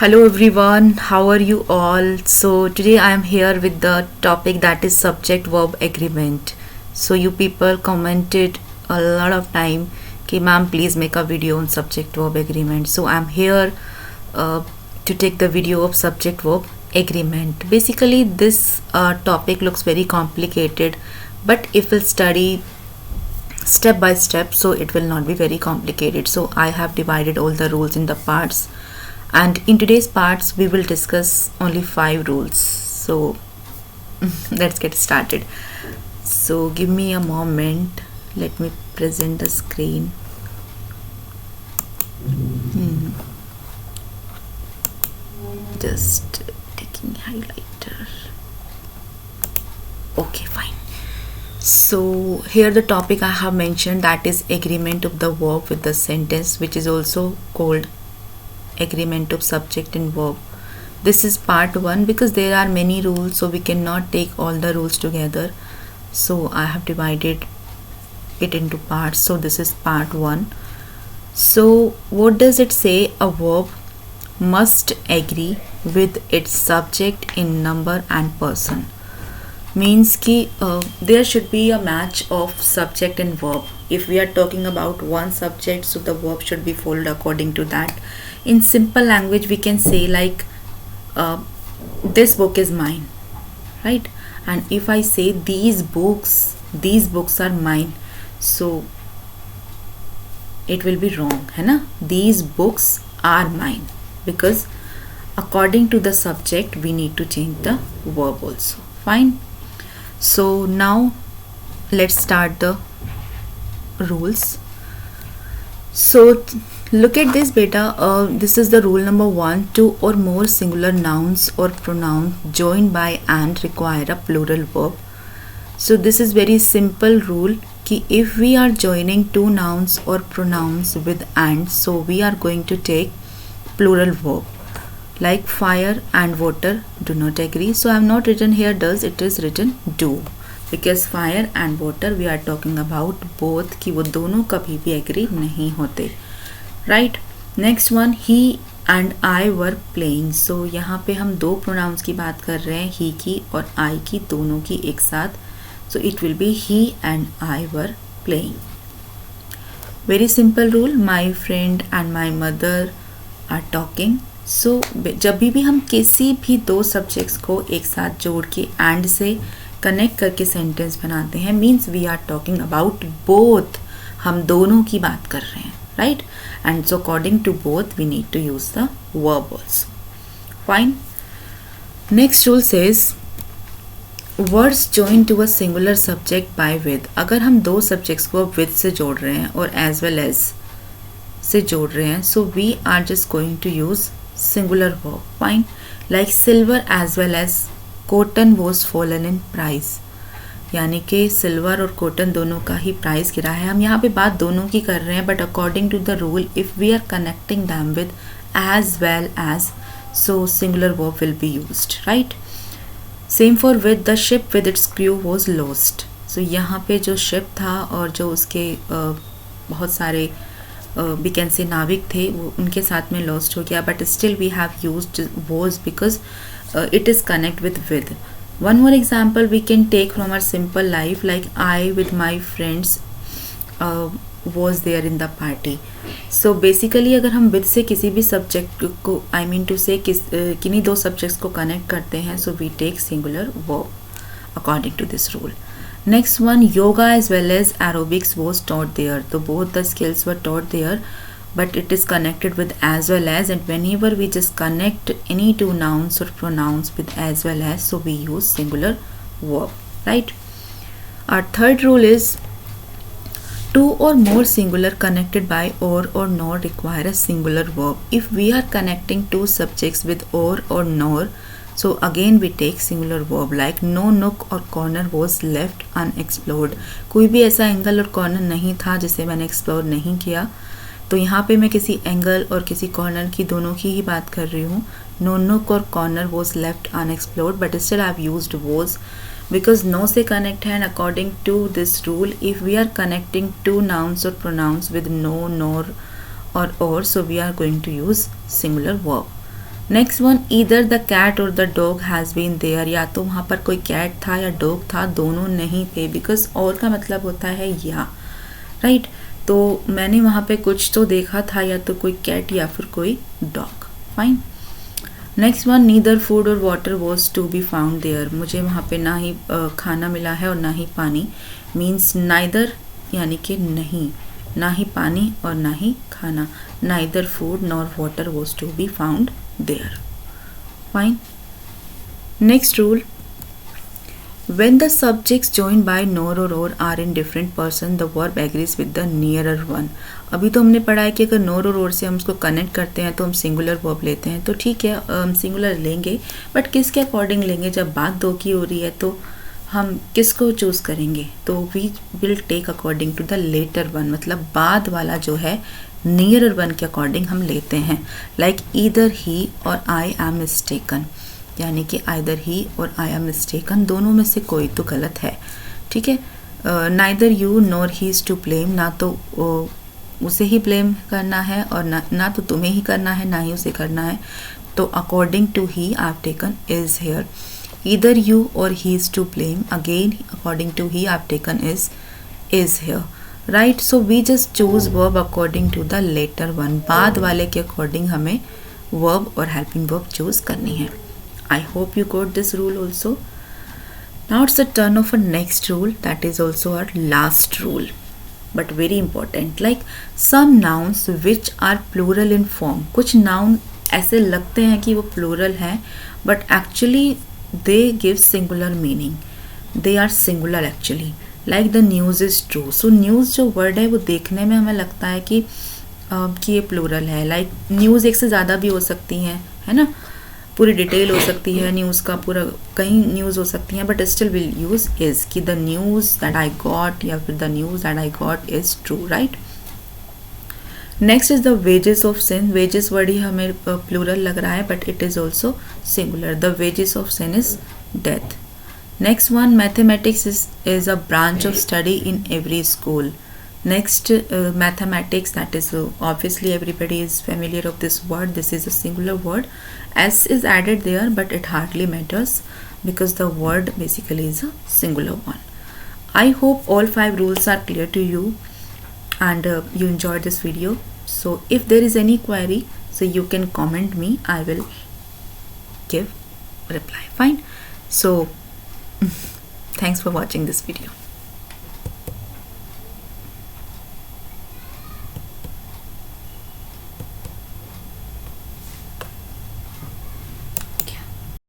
Hello everyone, how are you all? So today I am here with the topic that is subject verb agreement. So you people commented a lot of time कि ma'am please make a video on subject verb agreement. So I am here to take the video of subject verb agreement. Basically this topic looks very complicated, but if we'll study step by step, so it will not be very complicated. So I have divided all the rules in the parts, and in today's parts we will discuss only 5 rules. So let's get started. So give me a moment, let me present the screen. Just taking highlighter. Okay, fine. So here the topic I have mentioned, that is agreement of the verb with the sentence, which is also called agreement of subject and verb. This is part 1 because there are many rules, so we cannot take all the rules together. So I have divided it into parts. So this is part 1. So what does it say? A verb must agree with its subject in number and person. Means कि there should be a match of subject and verb. If we are talking about one subject, so the verb should be followed according to that. In simple language we can say like this book is mine, right? And if I say these books are mine, so it will be wrong, है ना? These books are mine, because according to the subject we need to change the verb also. Fine. So now let's start the rules. So look at this beta. This is the rule number 1. 2 or more singular nouns or pronouns joined by and require a plural verb. So this is very simple rule कि if we are joining two nouns or pronouns with and, so we are going to take plural verb. Like fire and water do not agree. So I have not written here does, it is written do, because fire and water we are talking about both कि वो दोनों कभी भी agree नहीं होते, right? Next one, he and I were playing. So यहाँ पे हम दो pronouns की बात कर रहे हैं, he की और I की, दोनों की एक साथ. So it will be he and I were playing. Very simple rule. My friend and my mother are talking. सो जब भी हम किसी भी दो सब्जेक्ट्स को एक साथ जोड़ के एंड से कनेक्ट करके सेंटेंस बनाते हैं, means we are talking about both, हम दोनों की बात कर रहे हैं, right? And so according to both we need to use the verb also. Fine. Next rule says words join to a singular subject by with. अगर हम दो सब्जेक्ट्स को विद से जोड़ रहे हैं और एज वेल एज से जोड़ रहे हैं, so we are just going to use singular verb. Fine. Like silver as well as cotton was fallen in price. यानी कि सिल्वर और कॉटन दोनों का ही प्राइस गिरा है. हम यहाँ पे बात दोनों की कर रहे हैं, but according to the rule if we are connecting them with as well as, so singular verb will be used, right? Same for with the ship with its crew was lost. So यहाँ पे जो ship था और जो उसके बहुत सारे we can say नाविक थे, वो उनके साथ में lost हो गया, but still we have used was because it is connect with. One more example we can take from our simple life, like I with my friends was there in the party. So basically अगर हम with से किसी भी subject को I mean to say किन्हीं दो subjects को connect करते हैं, so we take singular verb according to this rule. Next one, yoga as well as aerobics was taught there. So both the skills were taught there, but it is connected with as well as, and whenever we just connect any two nouns or pronouns with as well as, so we use singular verb, right? Our third rule is two or more singular connected by or nor require a singular verb. If we are connecting two subjects with or nor, so again we take singular verb. Like no nook or corner was left unexplored. कोई भी ऐसा angle और corner नहीं था जिसे मैंने explore नहीं किया. तो यहाँ पे मैं किसी एंगल और किसी कॉर्नर की दोनों की ही बात कर रही हूँ. No nook or corner was left unexplored, but still I have used was because no से connect है, and according to this rule if we are connecting two nouns or pronouns with no, nor or, so we are going to use singular verb. Next one, either the cat or the dog has been there, या तो वहाँ पर कोई cat था या dog था, दोनों नहीं थे, बिकॉज और का मतलब होता है या, राइट। तो मैंने वहाँ पे कुछ तो देखा था, या तो कोई कैट या फिर कोई dog, fine. Next one, neither food or water was to be found there, मुझे वहाँ पे ना ही खाना मिला है और ना ही पानी, मीन्स नाइदर यानी कि नहीं, ना ही पानी और ना ही खाना, neither food nor water was to be found there, fine. Next rule, when the subjects joined by nor or are in different person the verb agrees with the nearer one। अभी तो हमने पढ़ा है कि अगर नोर और से हम उसको कनेक्ट करते हैं तो हम सिंगुलर वर्ब लेते हैं, तो ठीक है हम सिंगुलर लेंगे, बट किसके अकॉर्डिंग लेंगे, जब बात दो की हो रही है तो हम किसको चूज़ करेंगे, तो we will take according to the latter one, मतलब बाद वाला जो है नियरर वन के अकॉर्डिंग हम लेते हैं। लाइक ईदर ही और आई एम मिस्टेकन, यानी कि आइदर ही और आई एम मिस्टेकन, दोनों में से कोई तो गलत है, ठीक है। Neither you nor he is to blame, ना तो उसे ही ब्लेम करना है और ना तो तुम्हें ही करना है, ना ही उसे करना है, तो according to he I have taken is here. Either you or he is to blame, again according to he I have taken is here, right. So we just choose verb according to the latter one, बाद वाले के according हमें verb और helping verb choose करनी है। I hope you got this rule also. Now it's the turn of a next rule, that is also our last rule, but very important. Like some nouns which are plural in form, कुछ noun ऐसे लगते हैं कि वो plural हैं, but actually they give singular meaning. They are singular actually. Like the news is true. So news जो word है वो देखने में हमें लगता है कि ये plural है. Like news एक से ज़्यादा भी हो सकती हैं, है ना, पूरी डिटेल हो सकती है न्यूज़ का, पूरा कई न्यूज़ हो सकती हैं, but still will use is, कि the news that I got या फिर the news that I got is true, right. Next is the wages of sin, wages word ही हमें प्लूरल लग रहा है, but it is also singular, the wages of sin is death. Next one, mathematics is a branch of study in every school. Next, mathematics, that is obviously everybody is familiar of this word, this is a singular word, s is added there but it hardly matters because the word basically is a singular one. I hope all 5 rules are clear to you and you enjoyed this video. So if there is any query, so you can comment me, I will give reply, fine. So thanks for watching this video.